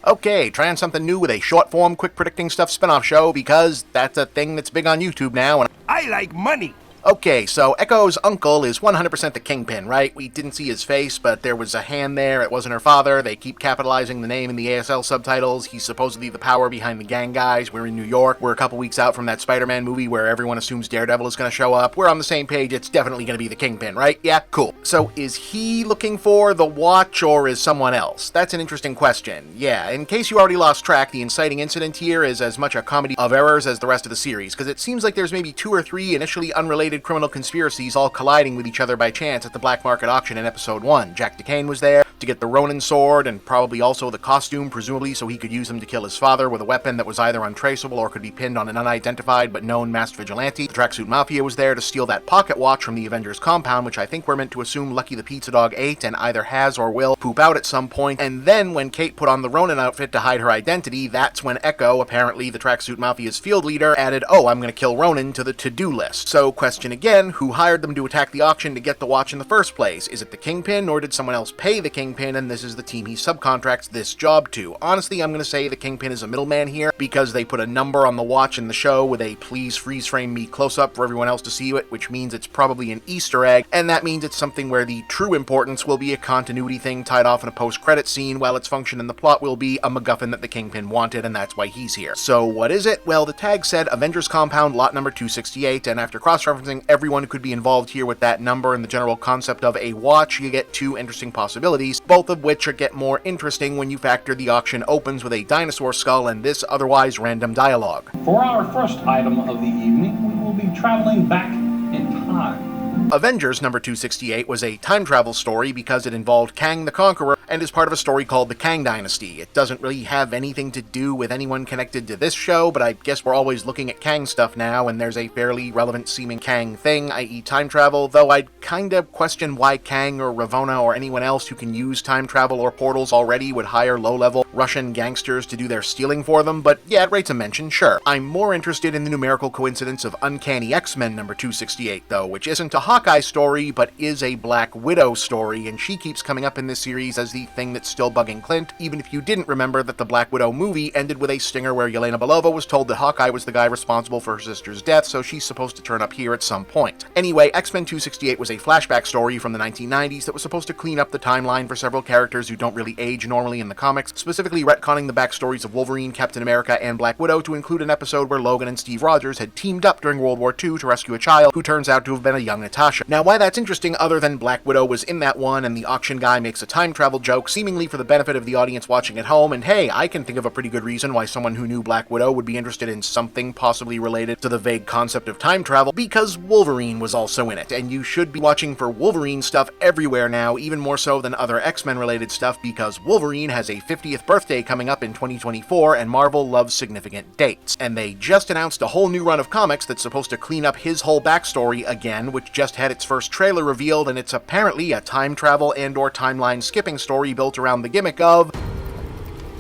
Okay, trying something new with a short-form, quick predicting stuff spin-off show because that's a thing that's big on YouTube now, and I like money. Okay, so Echo's uncle is 100% the Kingpin, right? We didn't see his face, but there was a hand there. It wasn't her father. They keep capitalizing the name in the ASL subtitles. He's supposedly the power behind the gang guys. We're in New York. We're a couple weeks out from that Spider-Man movie where everyone assumes Daredevil is going to show up. We're on the same page. It's definitely going to be the Kingpin, right? Yeah, cool. So is he looking for the Watch or is someone else? That's an interesting question. Yeah, in case you already lost track, the inciting incident here is as much a comedy of errors as the rest of the series, because it seems like there's maybe 2 or 3 initially unrelated criminal conspiracies all colliding with each other by chance at the black market auction in episode 1. Jack DeCane was there to get the Ronin sword and probably also the costume, presumably so he could use them to kill his father with a weapon that was either untraceable or could be pinned on an unidentified but known masked vigilante. The Tracksuit Mafia was there to steal that pocket watch from the Avengers compound, which I think we're meant to assume Lucky the Pizza Dog ate and either has or will poop out at some point. And then when Kate put on the Ronin outfit to hide her identity, that's when Echo, apparently the Tracksuit Mafia's field leader, added, "Oh, I'm gonna kill Ronin" to the to-do list. So question again, who hired them to attack the auction to get the watch in the first place? Is it the Kingpin, or did someone else pay the Kingpin and this is the team he subcontracts this job to? Honestly, I'm gonna say the Kingpin is a middleman here because they put a number on the watch in the show with a please freeze frame me close-up for everyone else to see it, which means it's probably an Easter egg, and that means it's something where the true importance will be a continuity thing tied off in a post-credit scene, while its function in the plot will be a MacGuffin that the Kingpin wanted, and that's why he's here. So what is it? Well, the tag said Avengers Compound lot number 268, and after cross-referencing everyone who could be involved here with that number and the general concept of a watch, you get 2 interesting possibilities, both of which get more interesting when you factor the auction opens with a dinosaur skull and this otherwise random dialogue. For our first item of the evening, we will be traveling back in time. Avengers number 268 was a time travel story because it involved Kang the Conqueror and is part of a story called the Kang Dynasty. It doesn't really have anything to do with anyone connected to this show, but I guess we're always looking at Kang stuff now, and there's a fairly relevant seeming Kang thing, i.e. time travel, though I'd kinda question why Kang or Ravonna or anyone else who can use time travel or portals already would hire low-level Russian gangsters to do their stealing for them, but yeah, it rates a mention, sure. I'm more interested in the numerical coincidence of Uncanny X-Men number 268, though, which isn't a Hawkeye story, but is a Black Widow story, and she keeps coming up in this series as the thing that's still bugging Clint, even if you didn't remember that the Black Widow movie ended with a stinger where Yelena Belova was told that Hawkeye was the guy responsible for her sister's death, so she's supposed to turn up here at some point. Anyway, X-Men 268 was a flashback story from the 1990s that was supposed to clean up the timeline for several characters who don't really age normally in the comics, specifically retconning the backstories of Wolverine, Captain America, and Black Widow to include an episode where Logan and Steve Rogers had teamed up during World War II to rescue a child who turns out to have been a young Natasha. Now, why that's interesting other than Black Widow was in that one and the auction guy makes a time travel joke seemingly for the benefit of the audience watching at home, and hey, I can think of a pretty good reason why someone who knew Black Widow would be interested in something possibly related to the vague concept of time travel, because Wolverine was also in it, and you should be watching for Wolverine stuff everywhere now, even more so than other X-Men related stuff, because Wolverine has a 50th birthday coming up in 2024, and Marvel loves significant dates. And they just announced a whole new run of comics that's supposed to clean up his whole backstory again, which just had its first trailer revealed, and it's apparently a time travel and or timeline skipping story built around the gimmick of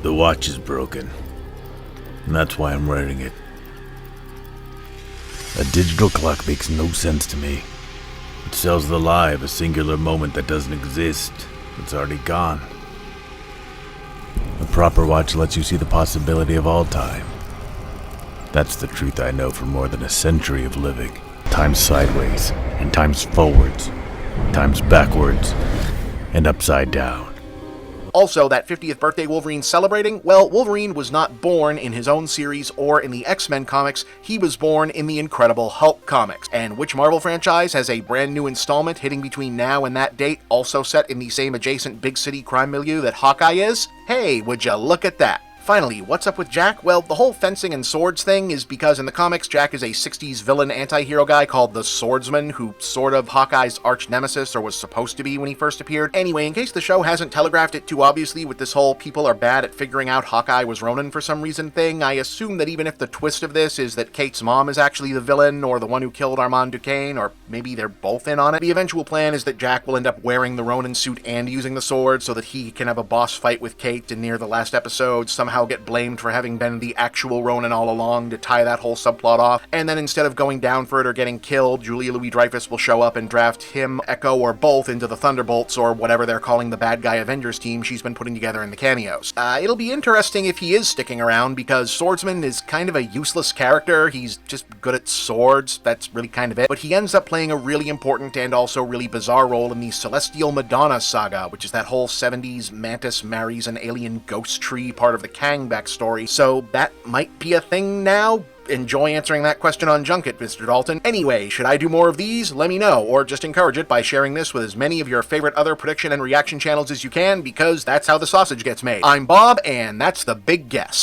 the watch is broken, and that's why I'm writing it. A digital clock makes no sense to me. It sells the lie of a singular moment that doesn't exist. It's already gone. A proper watch lets you see the possibility of all time. That's the truth I know from more than a century of living. Time's sideways, and time's forwards. Time's backwards, and upside down. Also, that 50th birthday Wolverine's celebrating? Well, Wolverine was not born in his own series or in the X-Men comics, he was born in the Incredible Hulk comics. And which Marvel franchise has a brand new installment hitting between now and that date, also set in the same adjacent big city crime milieu that Hawkeye is? Hey, would you look at that? Finally, what's up with Jack? Well, the whole fencing and swords thing is because in the comics, Jack is a 60s villain anti-hero guy called the Swordsman, who sort of Hawkeye's arch-nemesis, or was supposed to be when he first appeared. Anyway, in case the show hasn't telegraphed it too obviously with this whole people are bad at figuring out Hawkeye was Ronin for some reason thing, I assume that even if the twist of this is that Kate's mom is actually the villain, or the one who killed Armand Duquesne, or maybe they're both in on it, the eventual plan is that Jack will end up wearing the Ronin suit and using the sword so that he can have a boss fight with Kate, and near the last episode, somehow somehow get blamed for having been the actual Ronin all along to tie that whole subplot off, and then instead of going down for it or getting killed, Julia Louis-Dreyfus will show up and draft him, Echo, or both into the Thunderbolts, or whatever they're calling the bad guy Avengers team she's been putting together in the cameos. It'll be interesting if he is sticking around, because Swordsman is kind of a useless character. He's just good at swords, that's really kind of it, but he ends up playing a really important and also really bizarre role in the Celestial Madonna saga, which is that whole 70s Mantis marries an alien ghost tree part of the Kang backstory, so that might be a thing now. Enjoy answering that question on Junket, Mr. Dalton. Anyway, should I do more of these? Let me know, or just encourage it by sharing this with as many of your favorite other prediction and reaction channels as you can, because that's how the sausage gets made. I'm Bob, and that's the big guess.